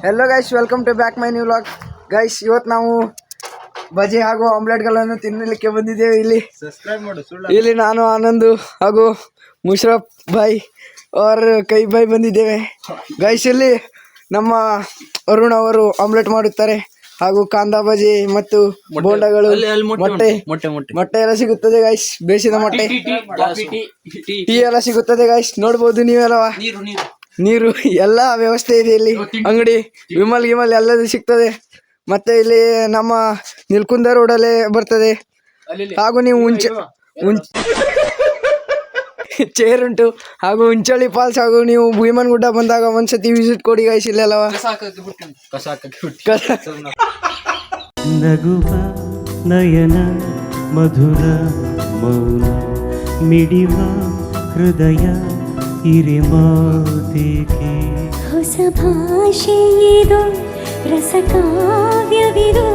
Hello guys, welcome to back my new vlog. Guys, ಇವತ್ತು ನಾವು ಬಜಿ ಹಾಗೂ ಆಮ್ಲೆಟ್ಗಳನ್ನು ತಿನ್ನಲಿಕ್ಕೆ ಬಂದಿದ್ದೇವೆ. ಇಲ್ಲಿ ನಾನು ಆನಂದ್ ಹಾಗೂ ಮುಷರಫ್ ಭಾಯ್ ಅವರ ಕೈ ಭಾಯ್ ಬಂದಿದ್ದೇವೆ. ಗೈಸ್, ಇಲ್ಲಿ ನಮ್ಮ ಅರುಣ್ ಅವರು ಆಮ್ಲೆಟ್ ಮಾಡುತ್ತಾರೆ ಹಾಗೂ ಕಾಂದಾ ಬಜಿ ಮತ್ತು ಬೋಂಡಗಳು, ಮೊಟ್ಟೆ ಎಲ್ಲ ಸಿಗುತ್ತದೆ ಗೈಸ್. ಬೇಯಿಸಿದ ಮೊಟ್ಟೆ, ಟೀ ಎಲ್ಲ ಸಿಗುತ್ತದೆ ಗೈಸ್. ನೋಡ್ಬೋದು ನೀವೆಲ್ಲವ, ನೀರು ಎಲ್ಲ ವ್ಯವಸ್ಥೆ ಇದೆ ಇಲ್ಲಿ. ಅಂಗಡಿ ವಿಮಲ್ ಎಲ್ಲದೂ ಸಿಗ್ತದೆ. ಮತ್ತೆ ಇಲ್ಲಿ ನಮ್ಮ ನಿಲ್ಕುಂದ ರೋಡಲ್ಲೇ ಬರ್ತದೆ. ಹಾಗೂ ನೀವು ಚೇರ್ ಉಂಟು ಹಾಗೂ ಉಂಚಳ್ಳಿ ಫಾಲ್ಸ್ ಹಾಗೂ ನೀವು ಭೀಮನ್ ಗುಡ್ಡ ಬಂದಾಗ ಒಂದ್ಸತಿ ವಿಸಿಟ್ ಕೊಡಿ ಗೈಸ್. ಇಲ್ಲೆಲ್ಲವ ನಗುವ ನಯನ ಮಧುರ ಮೌನ ಮಿಡಿವ ಹೃದಯ ಹಿರಿಮಾತಿಗೆ ಹೊಸ ಭಾಷೆಯಿದು ರಸಕಾವ್ಯವಿದು